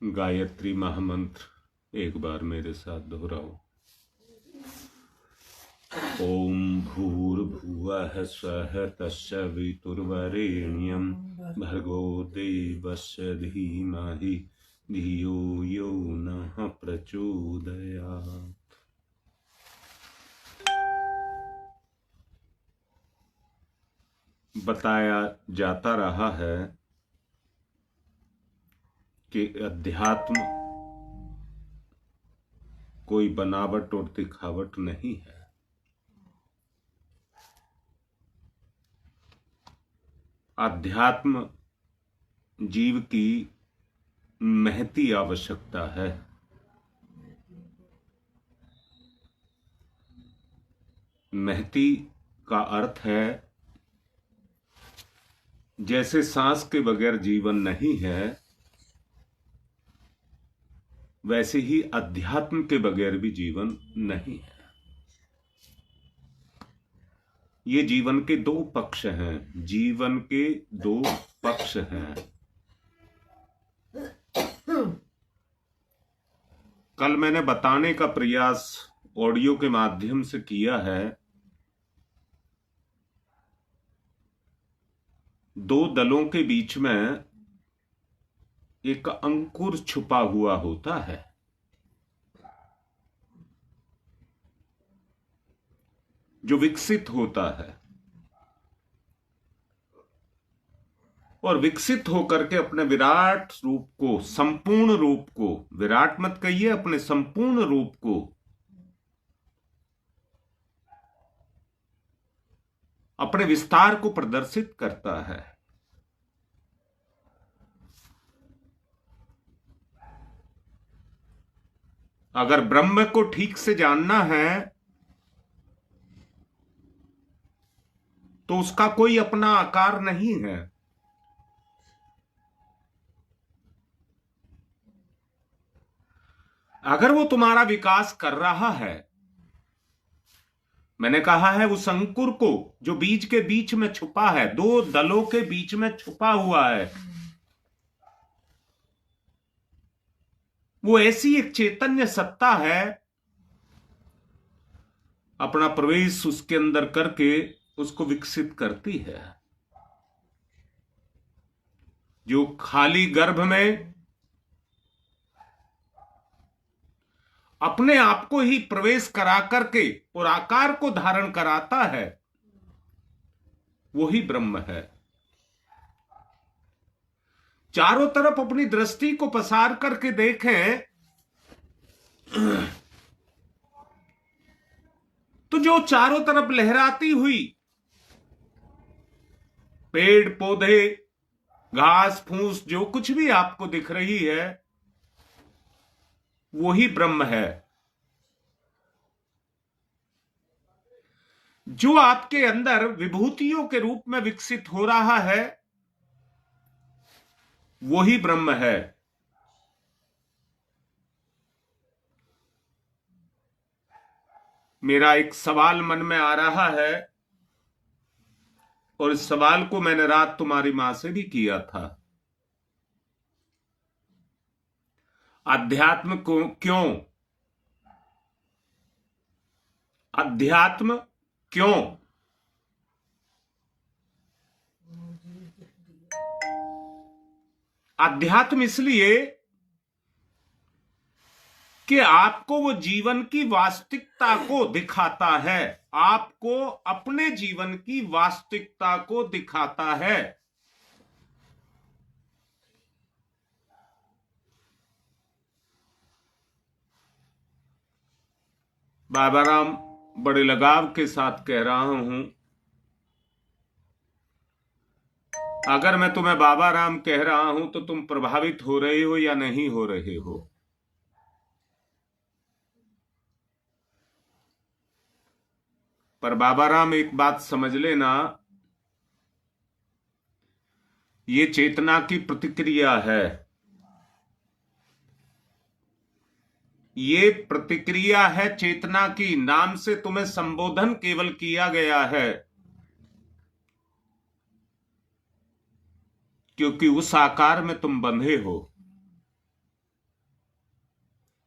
गायत्री महामंत्र एक बार मेरे साथ दोहराओ। ओम भूर्भुवः स्वः तत्सवितुर्वरेण्यं भर्गो देवस्य धीमहि धियो यो नः प्रचोदयात्। बताया जाता रहा है कि अध्यात्म कोई बनावट और दिखावट नहीं है। अध्यात्म जीव की महती आवश्यकता है। महती का अर्थ है जैसे सांस के बगैर जीवन नहीं है, वैसे ही अध्यात्म के बगैर भी जीवन नहीं है। ये जीवन के दो पक्ष हैं। जीवन के दो पक्ष हैं। कल मैंने बताने का प्रयास ऑडियो के माध्यम से किया है। दो दलों के बीच में एक अंकुर छुपा हुआ होता है। जो विकसित होता है और विकसित होकर के अपने विराट रूप को, संपूर्ण रूप को, विराट मत कहिए, अपने संपूर्ण रूप को अपने विस्तार को प्रदर्शित करता है। अगर ब्रह्म को ठीक से जानना है तो उसका कोई अपना आकार नहीं है। अगर वो तुम्हारा विकास कर रहा है, मैंने कहा है उस अंकुर को जो बीज के बीच में छुपा है, दो दलों के बीच में छुपा हुआ है, वो ऐसी एक चैतन्य सत्ता है, अपना प्रवेश उसके अंदर करके उसको विकसित करती है। जो खाली गर्भ में अपने आप को ही प्रवेश करा करके और आकार को धारण कराता है, वही ब्रह्म है। चारों तरफ अपनी दृष्टि को पसार करके देखें तो जो चारों तरफ लहराती हुई पेड़ पौधे, घास फूस, जो कुछ भी आपको दिख रही है, वही ब्रह्म है। जो आपके अंदर विभूतियों के रूप में विकसित हो रहा है, वही ब्रह्म है। मेरा एक सवाल मन में आ रहा है और इस सवाल को मैंने रात तुम्हारी मां से भी किया था। अध्यात्म को क्यों? अध्यात्म क्यों? अध्यात्म इसलिए कि आपको वो जीवन की वास्तविकता को दिखाता है। आपको अपने जीवन की वास्तविकता को दिखाता है। बाबा राम बड़े लगाव के साथ कह रहा हूं, अगर मैं तुम्हें बाबा राम कह रहा हूं तो तुम प्रभावित हो रहे हो या नहीं हो रहे हो? पर बाबा राम एक बात समझ लेना, ये चेतना की प्रतिक्रिया है। ये प्रतिक्रिया है चेतना की। नाम से तुम्हें संबोधन केवल किया गया है क्योंकि उस आकार में तुम बंधे हो।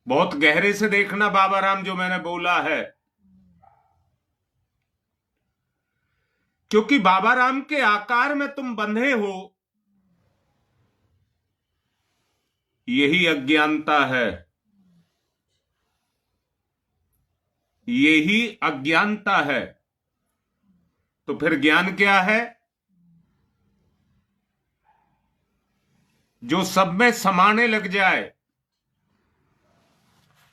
बहुत गहरे से देखना बाबा राम जो मैंने बोला है, क्योंकि बाबा राम के आकार में तुम बंधे हो, यही अज्ञानता है, यही अज्ञानता है। तो फिर ज्ञान क्या है? जो सब में समाने लग जाए,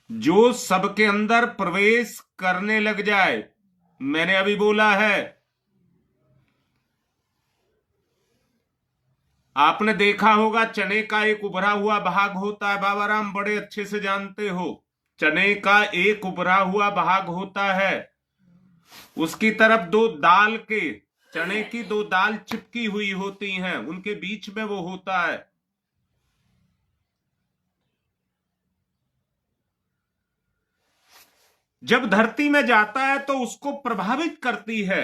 जो सबके अंदर प्रवेश करने लग जाए। मैंने अभी बोला है, आपने देखा होगा चने का एक उभरा हुआ भाग होता है, बाबा राम बड़े अच्छे से जानते हो। चने का एक उभरा हुआ भाग होता है, उसकी तरफ दो दाल के, चने की दो दाल चिपकी हुई होती हैं, उनके बीच में वो होता है। जब धरती में जाता है तो उसको प्रभावित करती है।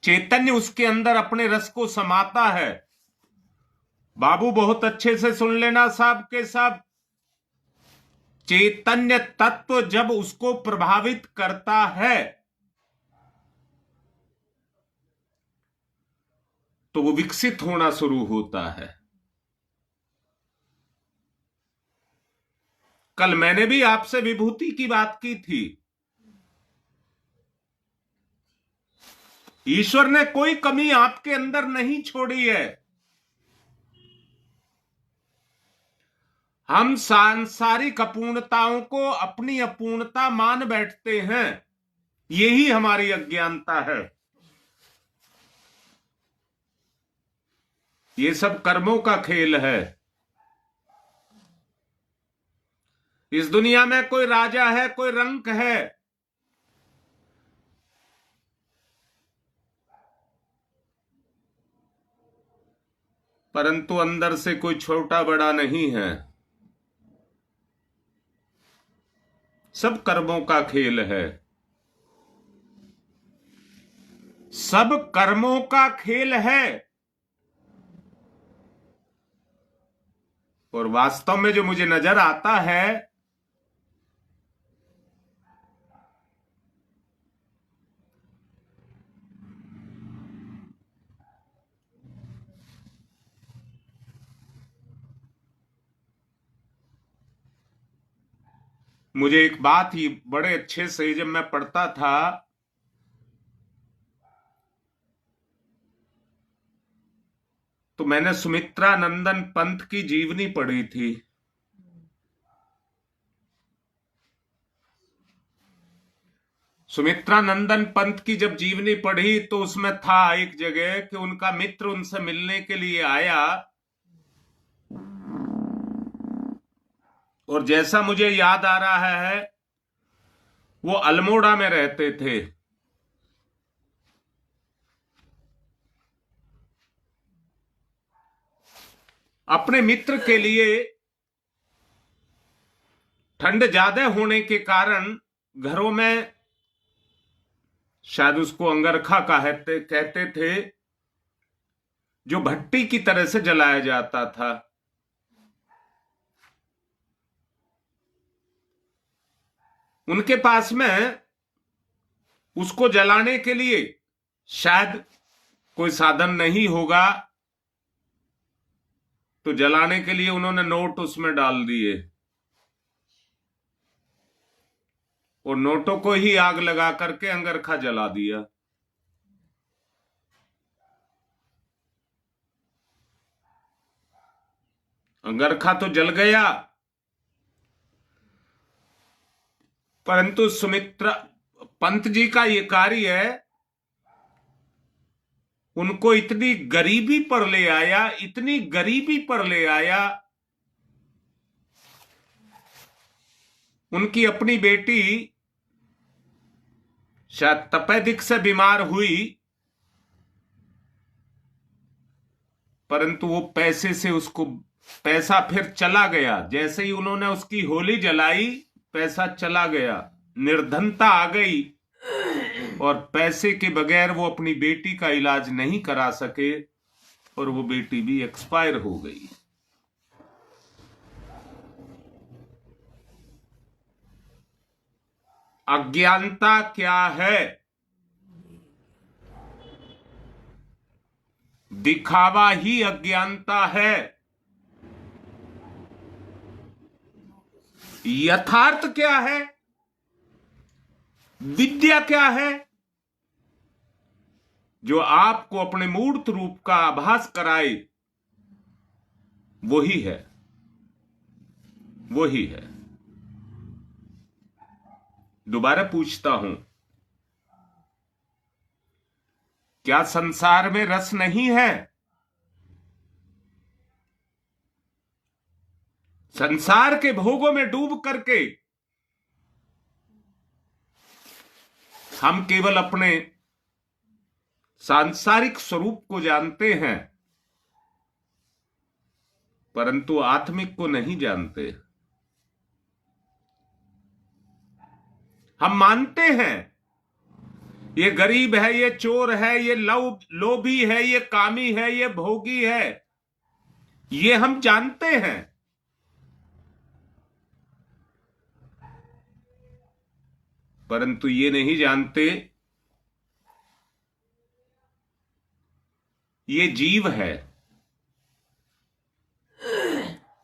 चैतन्य उसके अंदर अपने रस को समाता है। बाबू बहुत अच्छे से सुन लेना साहब के साहब, चैतन्य तत्व जब उसको प्रभावित करता है तो वो विकसित होना शुरू होता है। कल मैंने भी आपसे विभूति की बात की थी। ईश्वर ने कोई कमी आपके अंदर नहीं छोड़ी है। हम सांसारिक अपूर्णताओं को अपनी अपूर्णता मान बैठते हैं, यही हमारी अज्ञानता है। ये सब कर्मों का खेल है। इस दुनिया में कोई राजा है, कोई रंक है, परंतु अंदर से कोई छोटा बड़ा नहीं है। सब कर्मों का खेल है, सब कर्मों का खेल है। और वास्तव में जो मुझे नजर आता है, मुझे एक बात ही बड़े अच्छे से जब मैं पढ़ता था, तो मैंने सुमित्रा नंदन पंत की जीवनी पढ़ी थी। सुमित्रा नंदन पंत की जब जीवनी पढ़ी तो उसमें था एक जगह कि उनका मित्र उनसे मिलने के लिए आया, और जैसा मुझे याद आ रहा है वो अल्मोड़ा में रहते थे। अपने मित्र के लिए ठंड ज्यादा होने के कारण घरों में, शायद उसको अंगरखा कहते थे, जो भट्टी की तरह से जलाया जाता था। उनके पास में उसको जलाने के लिए शायद कोई साधन नहीं होगा, तो जलाने के लिए उन्होंने नोट उसमें डाल दिए और नोटों को ही आग लगा करके अंगरखा जला दिया। अंगरखा तो जल गया, परंतु सुमित्रा पंत जी का ये कार्य है, उनको इतनी गरीबी पर ले आया, इतनी गरीबी पर ले आया। उनकी अपनी बेटी शायद तपेदिक से बीमार हुई, परंतु वो पैसे से उसको पैसा फिर चला गया। जैसे ही उन्होंने उसकी होली जलाई, पैसा चला गया, निर्धनता आ गई, और पैसे के बगैर वो अपनी बेटी का इलाज नहीं करा सके। और वो बेटी भी एक्सपायर हो गई। अज्ञानता क्या है? दिखावा ही अज्ञानता है। यथार्थ क्या है? विद्या क्या है? जो आपको अपने मूर्त रूप का आभास कराए, वही है, वही है। दोबारा पूछता हूं, क्या संसार में रस नहीं है? संसार के भोगों में डूब करके हम केवल अपने सांसारिक स्वरूप को जानते हैं, परंतु आत्मिक को नहीं जानते। हम मानते हैं ये गरीब है, ये चोर है, ये लोभी है, ये कामी है, ये भोगी है, ये हम जानते हैं। परंतु ये नहीं जानते ये जीव है,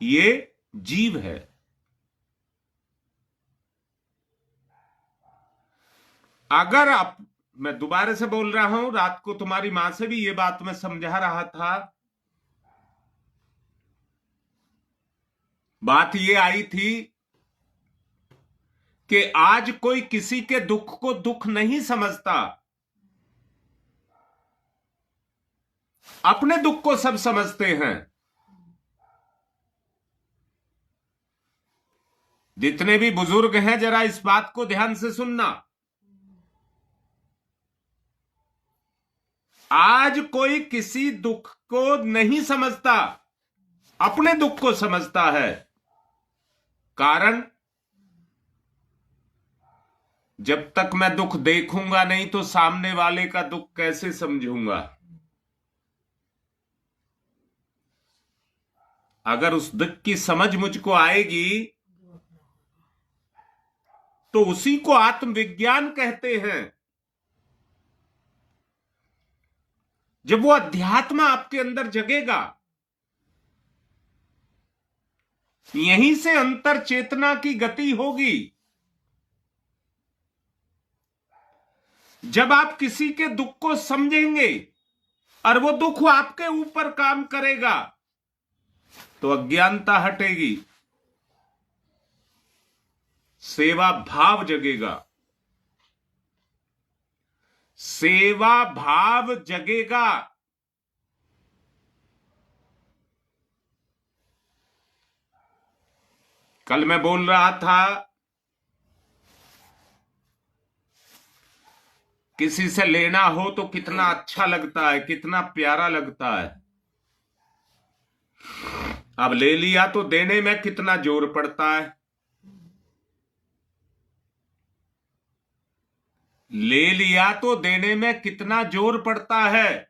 ये जीव है। अगर आप, मैं दोबारा से बोल रहा हूं, रात को तुम्हारी मां से भी ये बात मैं समझा रहा था। बात ये आई थी कि आज कोई किसी के दुख को दुख नहीं समझता, अपने दुख को सब समझते हैं। जितने भी बुजुर्ग हैं, जरा इस बात को ध्यान से सुनना। आज कोई किसी दुख को नहीं समझता, अपने दुख को समझता है। कारण, जब तक मैं दुख देखूंगा नहीं तो सामने वाले का दुख कैसे समझूंगा। अगर उस दुख की समझ मुझको आएगी तो उसी को आत्मविज्ञान कहते हैं। जब वो अध्यात्म आपके अंदर जगेगा, यहीं से अंतर चेतना की गति होगी। जब आप किसी के दुख को समझेंगे और वो दुख आपके ऊपर काम करेगा तो अज्ञानता हटेगी, सेवा भाव जगेगा, सेवा भाव जगेगा। कल मैं बोल रहा था, किसी से लेना हो तो कितना अच्छा लगता है, कितना प्यारा लगता है। अब ले लिया तो देने में कितना जोर पड़ता है। ले लिया तो देने में कितना जोर पड़ता है।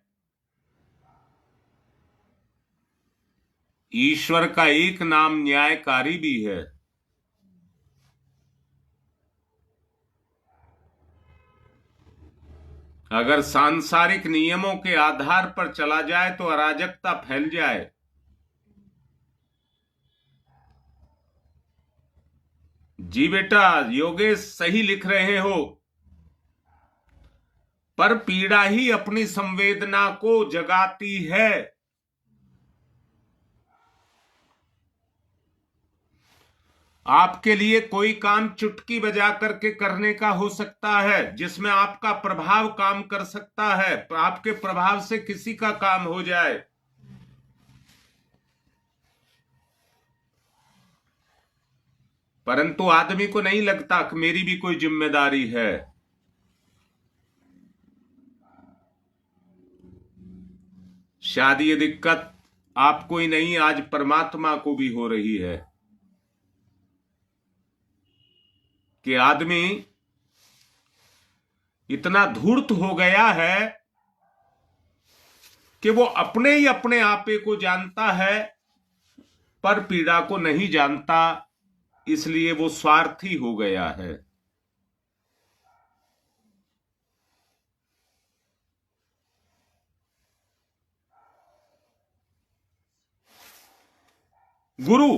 ईश्वर का एक नाम न्यायकारी भी है। अगर सांसारिक नियमों के आधार पर चला जाए तो अराजकता फैल जाए। जी बेटा, योगेश सही लिख रहे हो, पर पीड़ा ही अपनी संवेदना को जगाती है। आपके लिए कोई काम चुटकी बजा करके करने का हो सकता है, जिसमें आपका प्रभाव काम कर सकता है, आपके प्रभाव से किसी का काम हो जाए। परंतु आदमी को नहीं लगता कि मेरी भी कोई जिम्मेदारी है। शायद ये दिक्कत आपको ही नहीं, आज परमात्मा को भी हो रही है कि आदमी इतना धूर्त हो गया है कि वो अपने ही अपने आपे को जानता है, पर पीड़ा को नहीं जानता, इसलिए वो स्वार्थी हो गया है। गुरु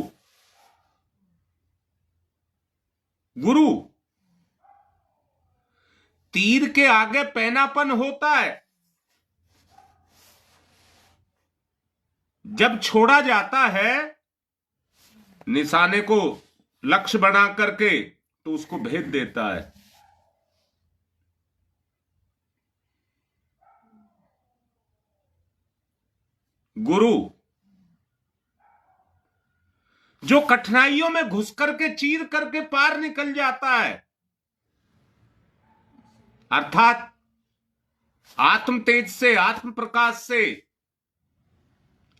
गुरु तीर के आगे पैनापन होता है। जब छोड़ा जाता है निशाने को लक्ष्य बना करके, तो उसको भेद देता है। गुरु जो कठिनाइयों में घुस करके चीर करके पार निकल जाता है, अर्थात आत्म तेज से, आत्म प्रकाश से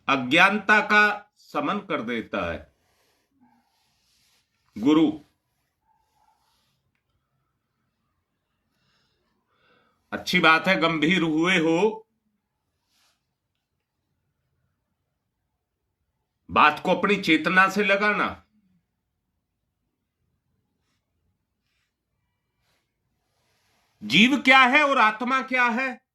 अज्ञानता का समन कर देता है। गुरु अच्छी बात है, गंभीर हुए हो, बात को अपनी चेतना से लगाना। जीव क्या है और आत्मा क्या है?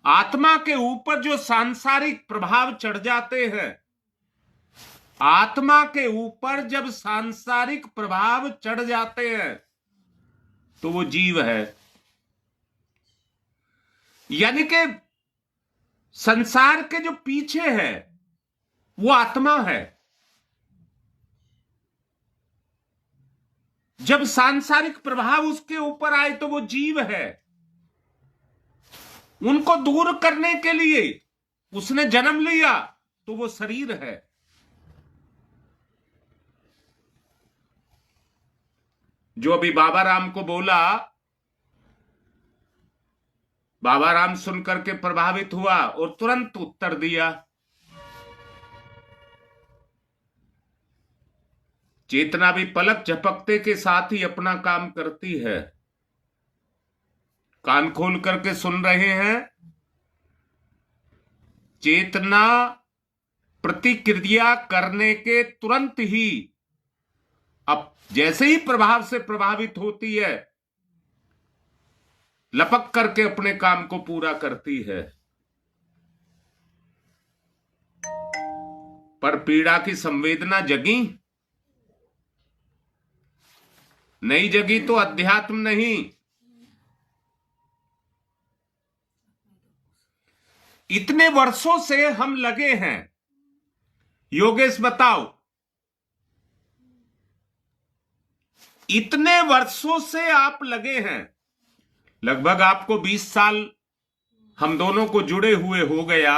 आत्मा के ऊपर जो सांसारिक प्रभाव चढ़ जाते हैं, आत्मा के ऊपर जब सांसारिक प्रभाव चढ़ जाते हैं, तो वो जीव है। यानी कि संसार के जो पीछे है वो आत्मा है। जब सांसारिक प्रभाव उसके ऊपर आए तो वो जीव है। उनको दूर करने के लिए उसने जन्म लिया, तो वो शरीर है। जो अभी बाबा राम को बोला, बाबा राम सुनकर के प्रभावित हुआ और तुरंत उत्तर दिया। चेतना भी पलक झपकते के साथ ही अपना काम करती है। कान खोल करके सुन रहे हैं? चेतना प्रतिक्रिया करने के तुरंत ही, अब जैसे ही प्रभाव से प्रभावित होती है, लपक करके अपने काम को पूरा करती है। पर पीड़ा की संवेदना जगी? नहीं जगी तो अध्यात्म नहीं। इतने वर्षों से हम लगे हैं, योगेश बताओ, इतने वर्षों से आप लगे हैं, लगभग आपको 20 साल हम दोनों को जुड़े हुए हो गया,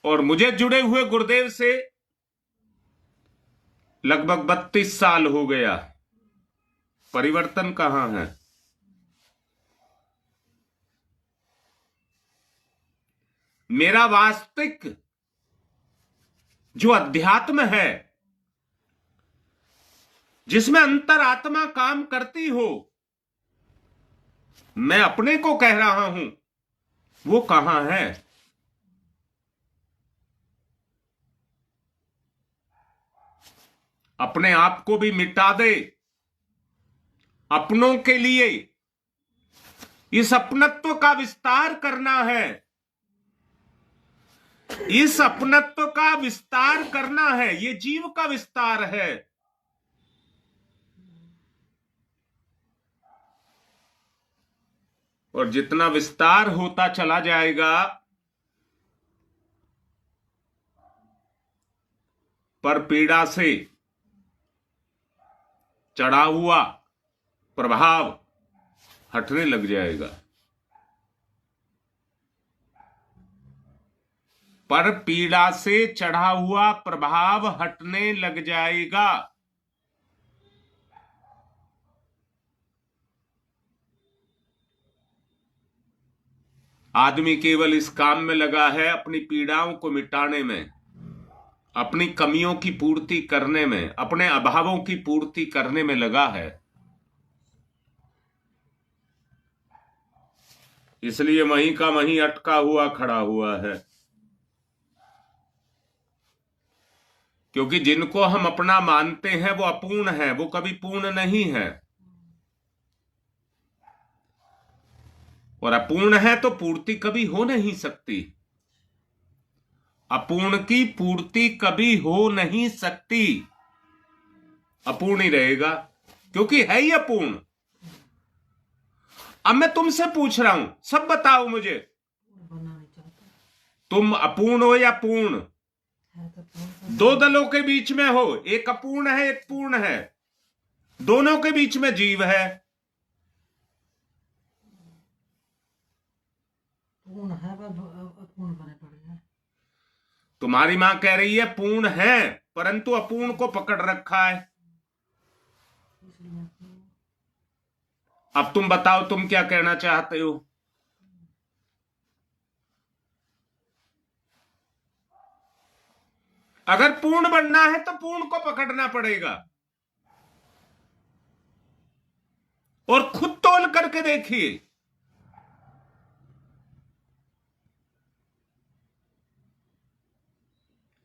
और मुझे जुड़े हुए गुरुदेव से लगभग 32 साल हो गया। परिवर्तन कहां है? मेरा वास्तविक जो अध्यात्म है, जिसमें अंतरात्मा काम करती हो, मैं अपने को कह रहा हूं, वो कहां है? अपने आप को भी मिटा दे, अपनों के लिए इस अपनत्व का विस्तार करना है। इस अपनत्व का विस्तार करना है, ये जीव का विस्तार है। और जितना विस्तार होता चला जाएगा, पर पीड़ा से चढ़ा हुआ प्रभाव हटने लग जाएगा। पर पीड़ा से चढ़ा हुआ प्रभाव हटने लग जाएगा। आदमी केवल इस काम में लगा है, अपनी पीड़ाओं को मिटाने में, अपनी कमियों की पूर्ति करने में, अपने अभावों की पूर्ति करने में लगा है। इसलिए वहीं का वहीं अटका हुआ खड़ा हुआ है। क्योंकि जिनको हम अपना मानते हैं वो अपूर्ण है, वो कभी पूर्ण नहीं है। और अपूर्ण है तो पूर्ति कभी हो नहीं सकती। अपूर्ण की पूर्ति कभी हो नहीं सकती, अपूर्ण ही रहेगा, क्योंकि है ही अपूर्ण। अब मैं तुमसे पूछ रहा हूं, सब बताओ मुझे, तुम अपूर्ण हो या पूर्ण? दो दलों के बीच में हो, एक अपूर्ण है एक पूर्ण है, दोनों के बीच में जीव है। पूर्ण है अपूर्ण बने पड़े हैं। तुम्हारी मां कह रही है पूर्ण है, परंतु अपूर्ण को पकड़ रखा है। अब तुम बताओ तुम क्या कहना चाहते हो? अगर पूर्ण बनना है तो पूर्ण को पकड़ना पड़ेगा। और खुद तोल करके देखिए,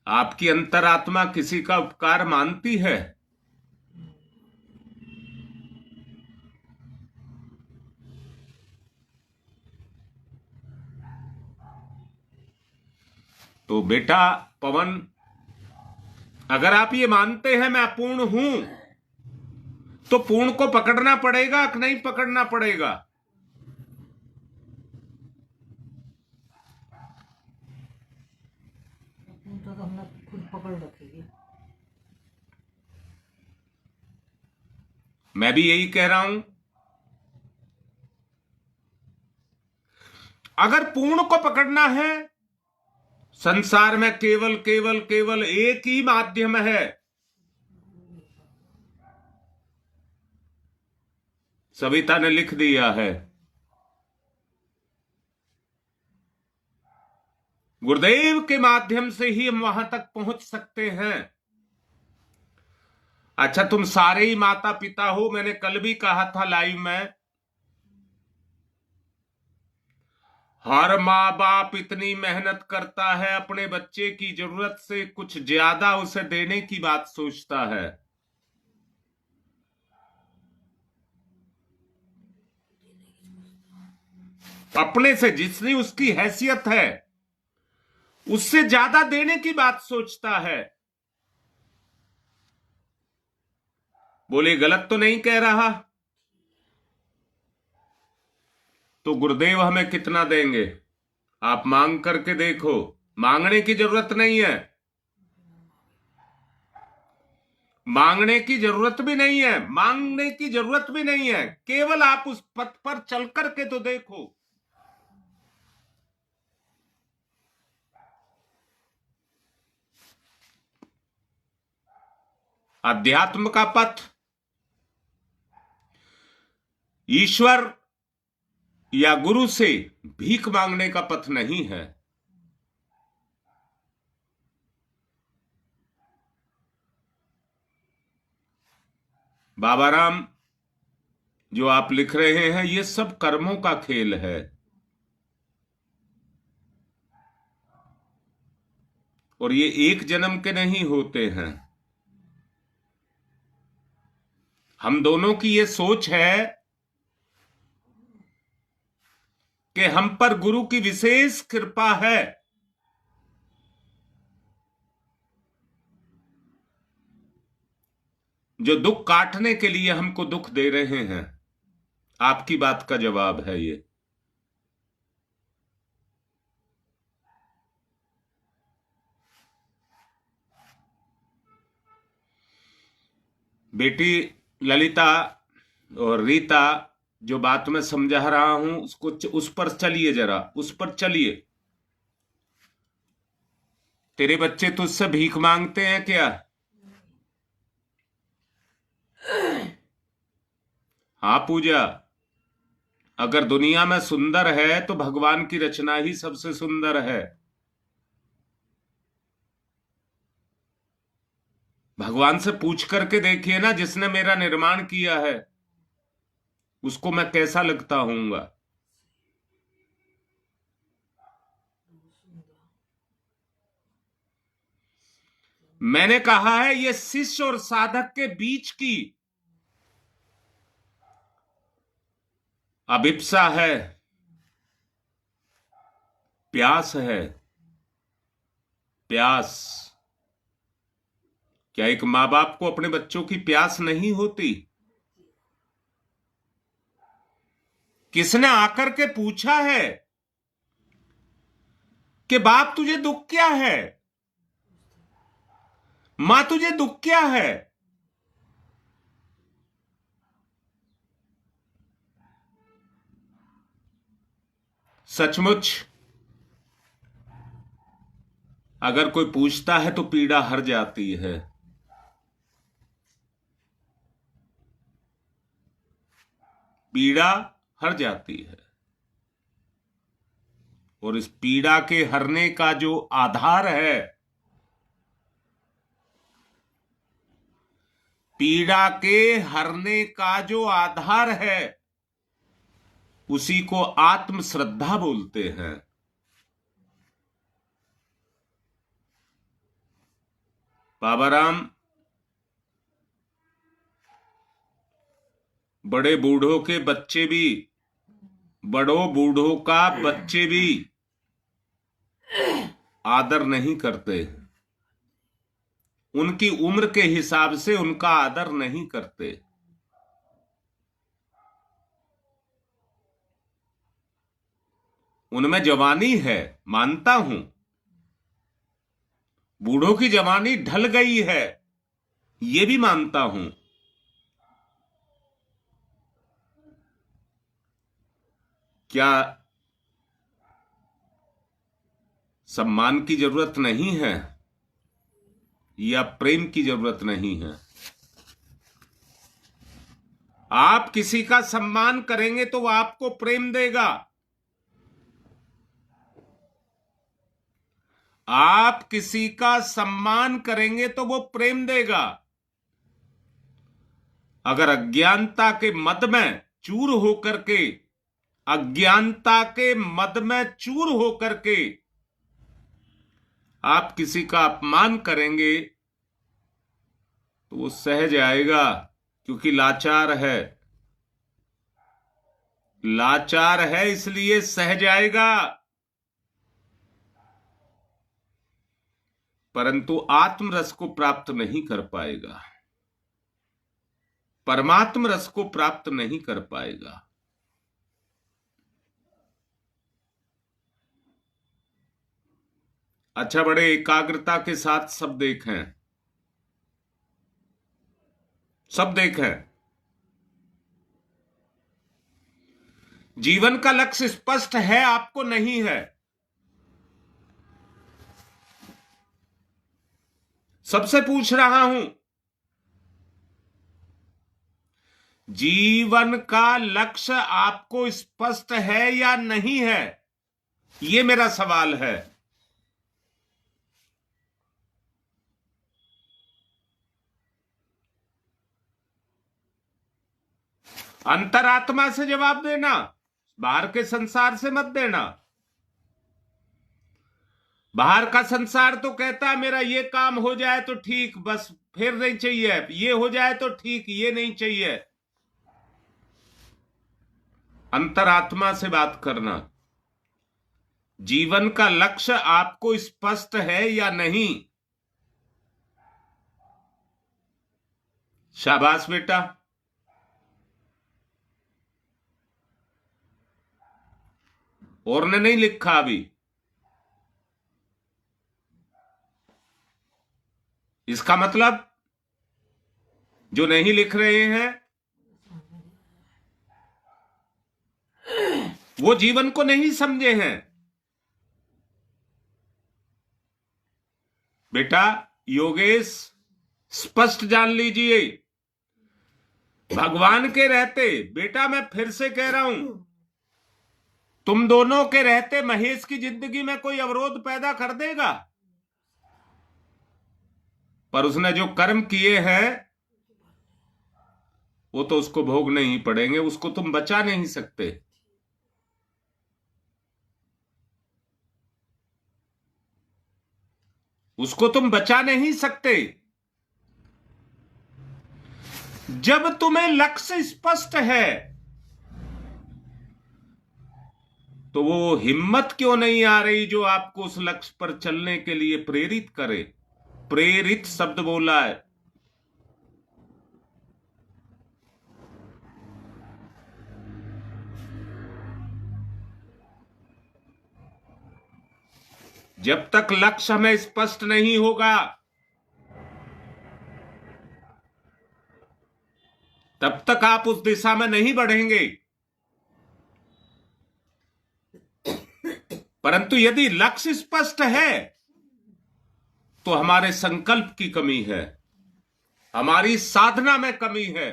आपकी अंतरात्मा किसी का उपकार मानती है? तो बेटा पवन, अगर आप ये मानते हैं मैं अपूर्ण हूं, तो पूर्ण को पकड़ना पड़ेगा कि नहीं पकड़ना पड़ेगा? तो हमने खुद पकड़ रखेगी। मैं भी यही कह रहा हूं। अगर पूर्ण को पकड़ना है, संसार में केवल केवल केवल एक ही माध्यम है। सविता ने लिख दिया है, गुरुदेव के माध्यम से ही हम वहां तक पहुंच सकते हैं। अच्छा, तुम सारे ही माता पिता हो। मैंने कल भी कहा था लाइव में, हर माँ बाप इतनी मेहनत करता है, अपने बच्चे की जरूरत से कुछ ज्यादा उसे देने की बात सोचता है। अपने से जितनी उसकी हैसियत है उससे ज्यादा देने की बात सोचता है। बोले गलत तो नहीं कह रहा? तो गुरुदेव हमें कितना देंगे? आप मांग करके देखो, मांगने की जरूरत नहीं है, मांगने की जरूरत भी नहीं है, मांगने की जरूरत भी नहीं है। केवल आप उस पथ पर चल करके तो देखो। अध्यात्म का पथ ईश्वर या गुरु से भीख मांगने का पथ नहीं है। बाबा राम जो आप लिख रहे हैं, ये सब कर्मों का खेल है। और ये एक जन्म के नहीं होते हैं। हम दोनों की ये सोच है कि हम पर गुरु की विशेष कृपा है। जो दुख काटने के लिए हमको दुख दे रहे हैं। आपकी बात का जवाब है ये। बेटी ललिता और रीता, जो बात मैं समझा रहा हूं उसको उस पर चलिए, जरा उस पर चलिए। तेरे बच्चे तुझसे भीख मांगते हैं क्या? हाँ पूजा, अगर दुनिया में सुंदर है तो भगवान की रचना ही सबसे सुंदर है। भगवान से पूछ करके देखिए ना, जिसने मेरा निर्माण किया है उसको मैं कैसा लगता हूंगा। मैंने कहा है ये शिष्य और साधक के बीच की अभिप्सा है, प्यास है, प्यास। क्या एक माँ बाप को अपने बच्चों की प्यास नहीं होती? किसने आकर के पूछा है कि बाप तुझे दुख क्या है, मां तुझे दुख क्या है? सचमुच अगर कोई पूछता है तो पीड़ा हर जाती है। पीड़ा हर जाती है। और इस पीड़ा के हरने का जो आधार है, पीड़ा के हरने का जो आधार है, उसी को आत्म श्रद्धा बोलते हैं। बाबा राम बड़े बूढ़ों के बच्चे भी, बड़ों बूढ़ों का बच्चे भी आदर नहीं करते, उनकी उम्र के हिसाब से उनका आदर नहीं करते। उनमें जवानी है, मानता हूं, बूढ़ों की जवानी ढल गई है, ये भी मानता हूं। क्या सम्मान की जरूरत नहीं है या प्रेम की जरूरत नहीं है? आप किसी का सम्मान करेंगे तो वो आपको प्रेम देगा। आप किसी का सम्मान करेंगे तो वो प्रेम देगा। अगर अज्ञानता के मद में चूर होकर के, अज्ञानता के मद में चूर होकर के आप किसी का अपमान करेंगे तो वो सहज आएगा, क्योंकि लाचार है। लाचार है इसलिए सहज आएगा। परंतु आत्म रस को प्राप्त नहीं कर पाएगा, परमात्म रस को प्राप्त नहीं कर पाएगा। अच्छा, बड़े एकाग्रता के साथ सब देखें, सब देखें। जीवन का लक्ष्य स्पष्ट है, आपको नहीं है। सबसे पूछ रहा हूं, जीवन का लक्ष्य आपको स्पष्ट है या नहीं है? यह मेरा सवाल है। अंतरात्मा से जवाब देना, बाहर के संसार से मत देना। बाहर का संसार तो कहता है मेरा ये काम हो जाए तो ठीक, बस फिर नहीं चाहिए, ये हो जाए तो ठीक, ये नहीं चाहिए। अंतरात्मा से बात करना, जीवन का लक्ष्य आपको स्पष्ट है या नहीं? शाबाश बेटा। और ने नहीं लिखा अभी। इसका मतलब जो नहीं लिख रहे हैं वो जीवन को नहीं समझे हैं। बेटा योगेश, स्पष्ट जान लीजिए, भगवान के रहते, बेटा मैं फिर से कह रहा हूं, तुम दोनों के रहते महेश की जिंदगी में कोई अवरोध पैदा कर देगा? पर उसने जो कर्म किए हैं वो तो उसको भोगने ही पड़ेंगे, उसको तुम बचा नहीं सकते। उसको तुम बचा नहीं सकते। जब तुम्हें लक्ष्य स्पष्ट है तो वो हिम्मत क्यों नहीं आ रही जो आपको उस लक्ष्य पर चलने के लिए प्रेरित करे। प्रेरित शब्द बोला है। जब तक लक्ष्य हमें स्पष्ट नहीं होगा तब तक आप उस दिशा में नहीं बढ़ेंगे। परंतु यदि लक्ष्य स्पष्ट है तो हमारे संकल्प की कमी है, हमारी साधना में कमी है।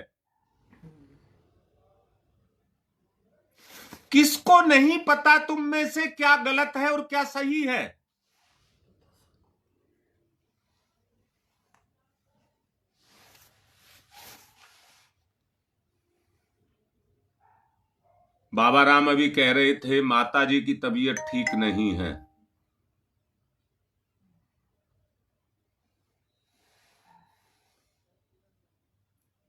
किसको नहीं पता तुम में से क्या गलत है और क्या सही है। बाबा राम अभी कह रहे थे माता जी की तबीयत ठीक नहीं है।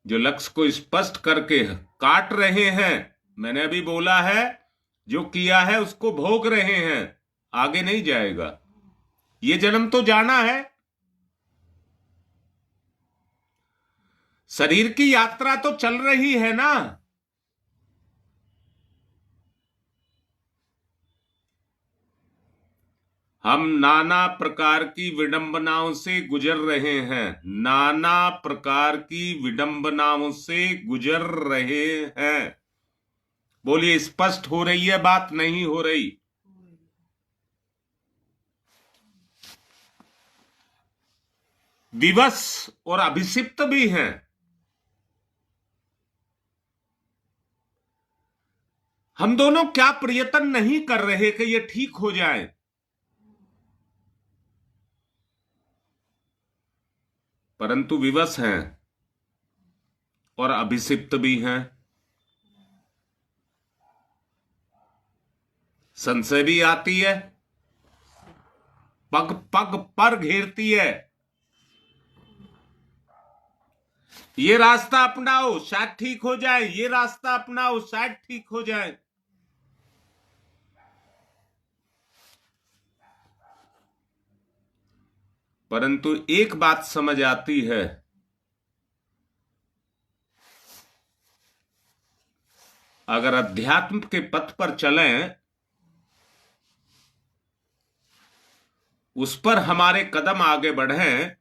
जो लक्ष्य को स्पष्ट करके काट रहे हैं, मैंने अभी बोला है, जो किया है उसको भोग रहे हैं, आगे नहीं जाएगा। ये जन्म तो जाना है। शरीर की यात्रा तो चल रही है ना। हम नाना प्रकार की विडंबनाओं से गुजर रहे हैं, नाना प्रकार की विडंबनाओं से गुजर रहे हैं। बोलिए, स्पष्ट हो रही है बात, नहीं हो रही? विवश और अभिषिप्त भी हैं। हम दोनों क्या प्रयत्न नहीं कर रहे कि ये ठीक हो जाए। परंतु विवश हैं और अभिषिप्त भी हैं। संशय भी आती है, पग पग पर घेरती है। ये रास्ता अपनाओ शायद ठीक हो जाए, ये रास्ता अपनाओ शायद ठीक हो जाए। परंतु एक बात समझ आती है, अगर अध्यात्म के पथ पर चलें, उस पर हमारे कदम आगे बढ़ें,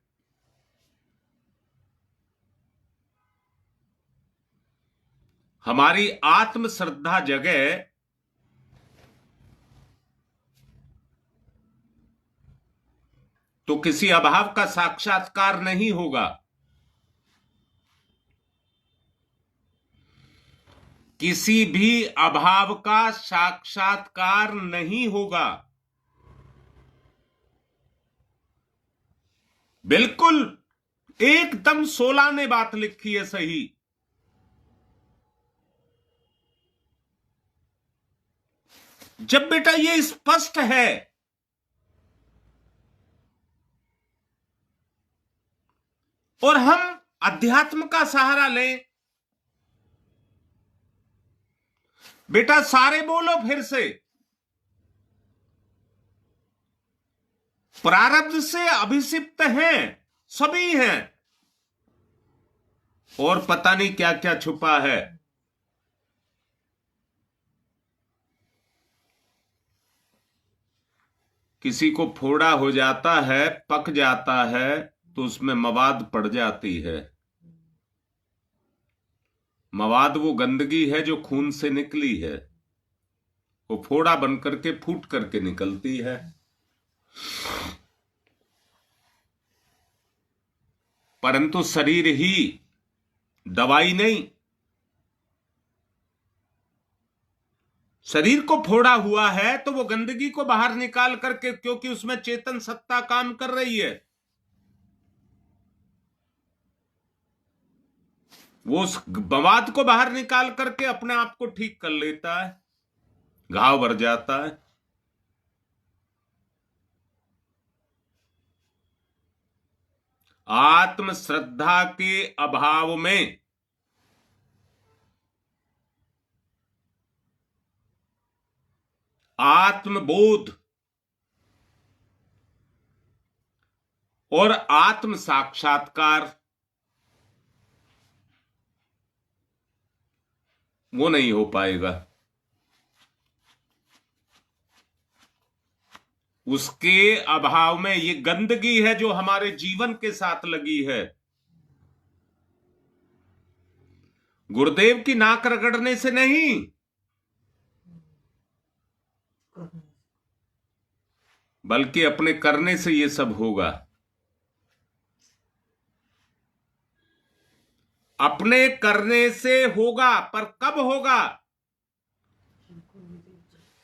हमारी आत्म श्रद्धा जगे, तो किसी अभाव का साक्षात्कार नहीं होगा। किसी भी अभाव का साक्षात्कार नहीं होगा। बिल्कुल एकदम 16 ने बात लिखी है सही। जब बेटा ये स्पष्ट है और हम अध्यात्म का सहारा लें, बेटा सारे बोलो फिर से, प्रारब्ध से अभिषिप्त हैं, सभी हैं, और पता नहीं क्या क्या छुपा है। किसी को फोड़ा हो जाता है, पक जाता है, तो उसमें मवाद पड़ जाती है। मवाद वो गंदगी है जो खून से निकली है, वो फोड़ा बन करके फूट करके निकलती है। परंतु शरीर ही दवाई नहीं। शरीर को फोड़ा हुआ है तो वो गंदगी को बाहर निकाल करके, क्योंकि उसमें चेतन सत्ता काम कर रही है, वो उस मवाद को बाहर निकाल करके अपने आप को ठीक कर लेता है, घाव भर जाता है। आत्म श्रद्धा के अभाव में आत्मबोध और आत्म साक्षात्कार वो नहीं हो पाएगा। उसके अभाव में ये गंदगी है जो हमारे जीवन के साथ लगी है। गुरुदेव की नाक रगड़ने से नहीं, करने बल्कि अपने करने से ये सब होगा। अपने करने से होगा, पर कब होगा?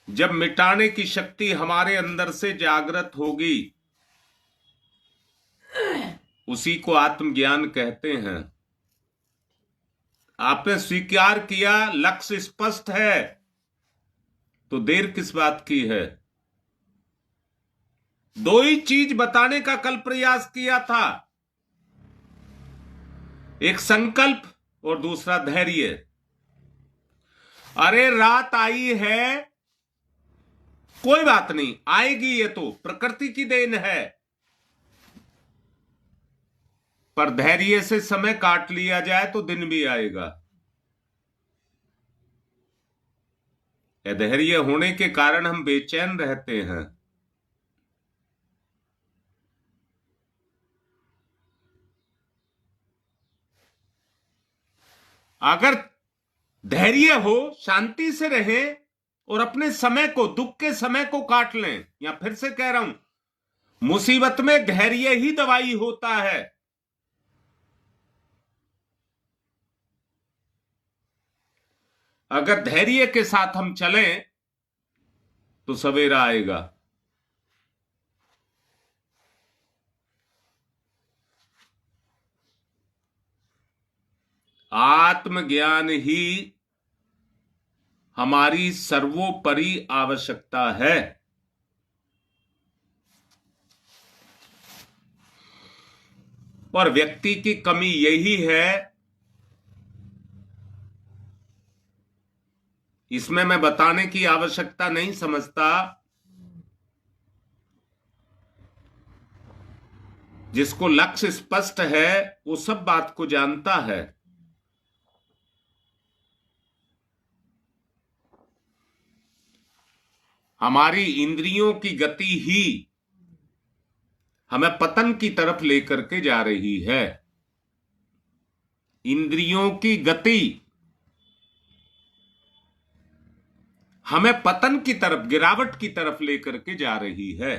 जब मिटाने की शक्ति हमारे अंदर से जागृत होगी। उसी को आत्मज्ञान कहते हैं। आपने स्वीकार किया, लक्ष्य स्पष्ट है, तो देर किस बात की है? दो ही चीज बताने का कल प्रयास किया था, एक संकल्प और दूसरा धैर्य। अरे रात आई है, कोई बात नहीं, आएगी, ये तो प्रकृति की देन है, पर धैर्य से समय काट लिया जाए तो दिन भी आएगा। धैर्य होने के कारण हम बेचैन रहते हैं। अगर धैर्य हो, शांति से रहे और अपने समय को, दुख के समय को काट लें। या फिर से कह रहा हूं, मुसीबत में धैर्य ही दवाई होता है। अगर धैर्य के साथ हम चलें तो सवेरा आएगा। आत्मज्ञान ही हमारी सर्वोपरि आवश्यकता है। और व्यक्ति की कमी यही है, इसमें मैं बताने की आवश्यकता नहीं समझता। जिसको लक्ष्य स्पष्ट है वो सब बात को जानता है। हमारी इंद्रियों की गति ही हमें पतन की तरफ लेकर के जा रही है। इंद्रियों की गति हमें पतन की तरफ, गिरावट की तरफ लेकर के जा रही है।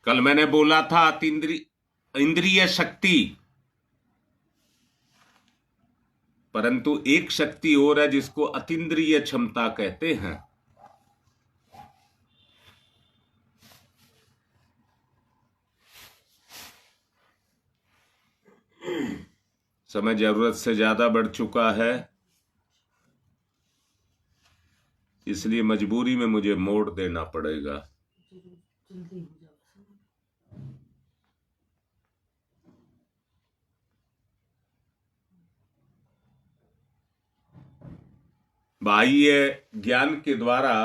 कल मैंने बोला था इंद्रिय शक्ति, परंतु एक शक्ति और है जिसको अतीन्द्रिय क्षमता कहते हैं। समय जरूरत से ज्यादा बढ़ चुका है, इसलिए मजबूरी में मुझे मोड़ देना पड़ेगा। जल्दी हो जाए। बाह्य ज्ञान के द्वारा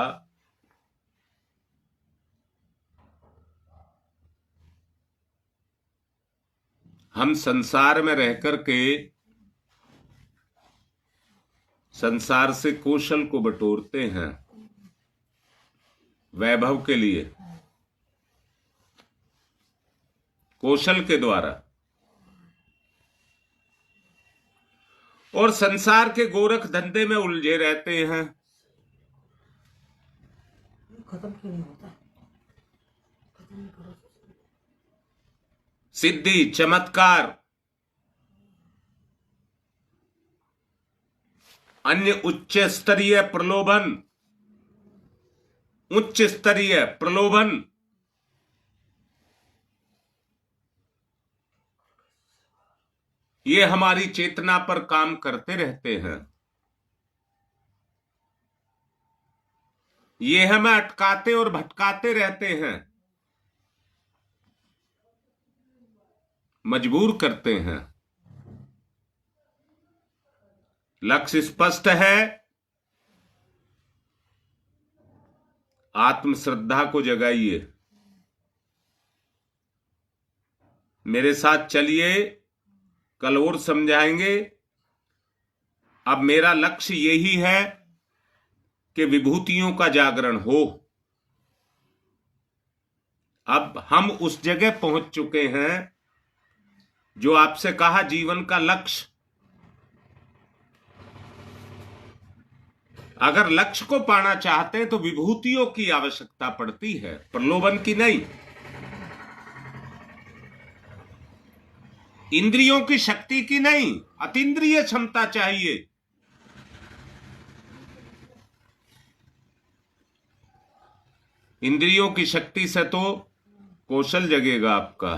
हम संसार में रहकर के संसार से कौशल को बटोरते हैं वैभव के लिए, कौशल के द्वारा, और संसार के गोरख धंधे में उलझे रहते हैं। खत्म क्यों नहीं होता? खत्म नहीं करो। सिद्धि, चमत्कार, अन्य उच्च स्तरीय प्रलोभन, उच्च स्तरीय प्रलोभन, ये हमारी चेतना पर काम करते रहते हैं। ये हमें अटकाते और भटकाते रहते हैं, मजबूर करते हैं। लक्ष्य स्पष्ट है, आत्मश्रद्धा को जगाइए, मेरे साथ चलिए, कल और समझाएंगे। अब मेरा लक्ष्य यही है कि विभूतियों का जागरण हो। अब हम उस जगह पहुंच चुके हैं जो आपसे कहा जीवन का लक्ष्य। अगर लक्ष्य को पाना चाहते हैं तो विभूतियों की आवश्यकता पड़ती है, प्रलोभन की नहीं। इंद्रियों की शक्ति की नहीं, अतीन्द्रिय क्षमता चाहिए। इंद्रियों की शक्ति से तो कौशल जगेगा आपका,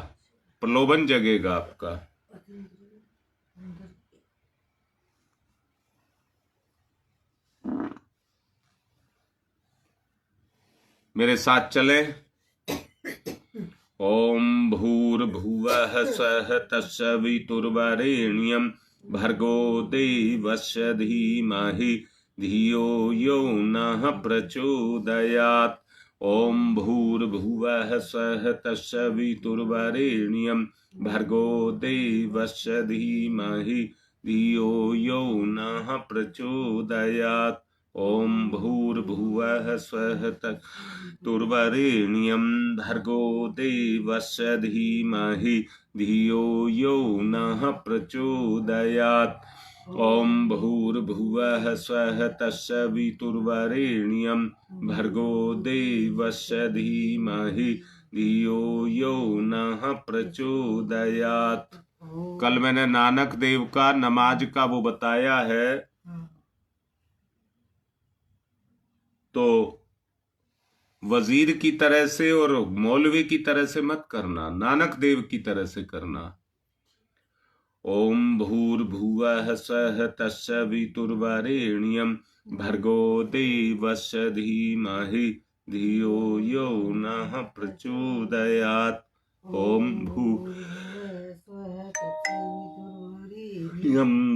प्रलोभन जगेगा आपका। मेरे साथ चले। ओम भूर्भुवः स्वः तत्सवितुर्वरेण्यं भर्गो देवस्य धीमहि धियो यो नः प्रचोदयात्। ओम भूर्भुवः स्वः तत्सवितुर्वरेण्यं भर्गो देवस्य धीमहि धियो यो नः प्रचोदयात्। ओम भूर्भुवः स्वः तत्सवितुर्वरेण्यं भर्गो देवस्य धीमहि धियो यो नः प्रचोदयात्। ओम भूर्भुवः स्वः तत्सवितुर्वरेण्यं भर्गो देवस्य धीमहि धियो यो नः प्रचोदयात्। कल मैंने नानक देव का नमाज का वो बताया है, तो वजीर की तरह से और मौलवी की तरह से मत करना, नानक देव की तरह से करना। ओम भूर्भुवः स्वः तत्सवितुर्वरेण्यं भर्गो देवस्य धीमहि धियो यो नः प्रचोदयात्। ओम भूर्भुवः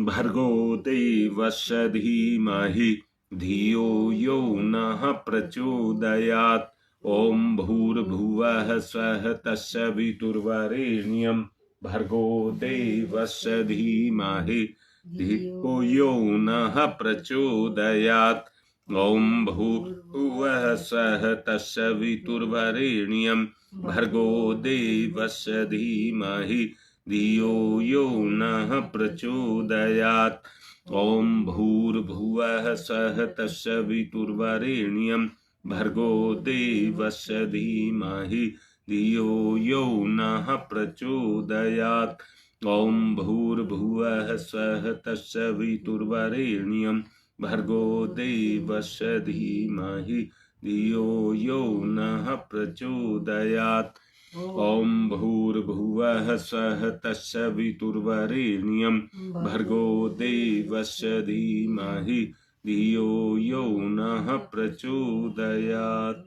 भर्गो देवस्य धीमहि धियो यो नः प्रचोदयात्। ओम भूर्भुवः स्वः तत्सवितुर्वरेण्यं भर्गो देवस्य धीमहि धियो यो नः प्रचोदयात्। ओम भूर्भुवः स्वः तत्सवितुर्वरेण्यं भर्गो देवस्य धीमहि धियो यो नः प्रचोदयात्। ओम भूर्भुवः स्वः तत्सवितुर्वरेण्यं भर्गो देवस्य धीमहि धियो यो नः प्रचोदयात्। ओम भूर्भुवः स्वः तत्सवितुर्वरेण्यं भर्गो देवस्य धीमहि धियो यो नः प्रचोदयात्। ओम भूर्भुवः स्वः तत्सवितुर्वरेण्यं भर्गो देवस्य धीमहि धियो यो नः प्रचोदयात्।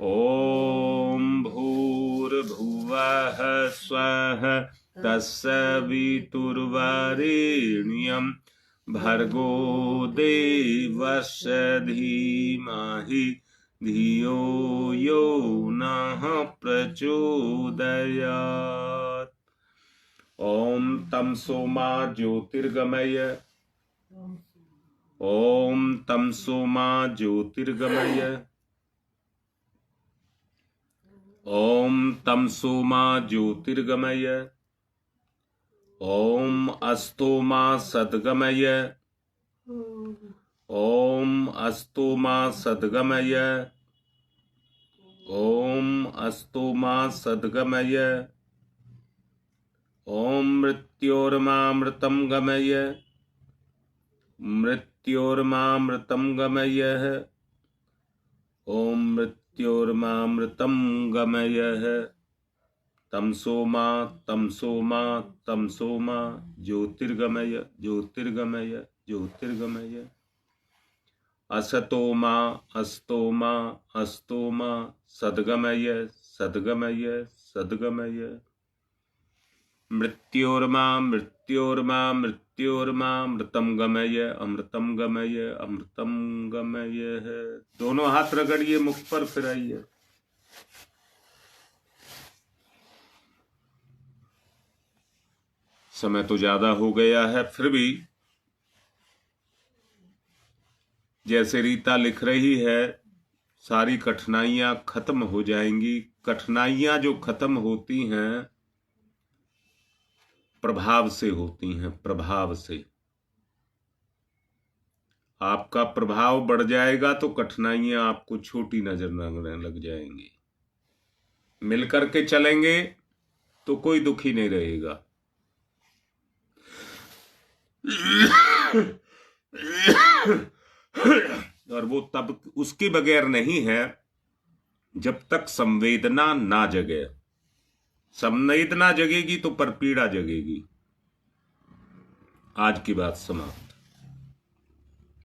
ओम भूर्भुवः स्वः तत्सवितुर्वरेण्यं भर्गो देवस्य धीमहि धियो यो नः प्रचोदयात्। ओम तमसो मा ज्योतिर्गमय, ओम तमसो मा ज्योतिर्गमय, ओम तमसो मा ज्योतिर्गमय, ओम अस्तो मा सद्गमय, ओम अस्तो मा सद्गमय, ओम अस्तो मा सद्गमय, ओम मृत्योर्मामृतं गमय, मृत्योर्मामृतं गमय, ओम मृत्योर्मामृतं गमय। तमसो मा तमसो मा तमसो मा ज्योतिर्गमय ज्योतिर्गमय ज्योतिर्गमय। असतो मा अस्तो मा अस्तो मा सद्गमय सद्गमय सद्गमय। मृत्योर्मा मृत्योर्मा मृत्योर्मा मृतम गमय अमृतम गमय अमृतम गमय है। दोनों हाथ रगड़िए मुख पर, फिराइए। समय तो ज्यादा हो गया है, फिर भी जैसे रीता लिख रही है सारी कठिनाइयां खत्म हो जाएंगी। कठिनाइयां जो खत्म होती हैं प्रभाव से होती हैं, प्रभाव से। आपका प्रभाव बढ़ जाएगा तो कठिनाइयां आपको छोटी नजर लगने लग जाएंगी। मिलकर के चलेंगे तो कोई दुखी नहीं रहेगा। और वो तब उसके बगैर नहीं है जब तक संवेदना ना जगे। संवेदना जगेगी तो परपीड़ा जगेगी। आज की बात समाप्त।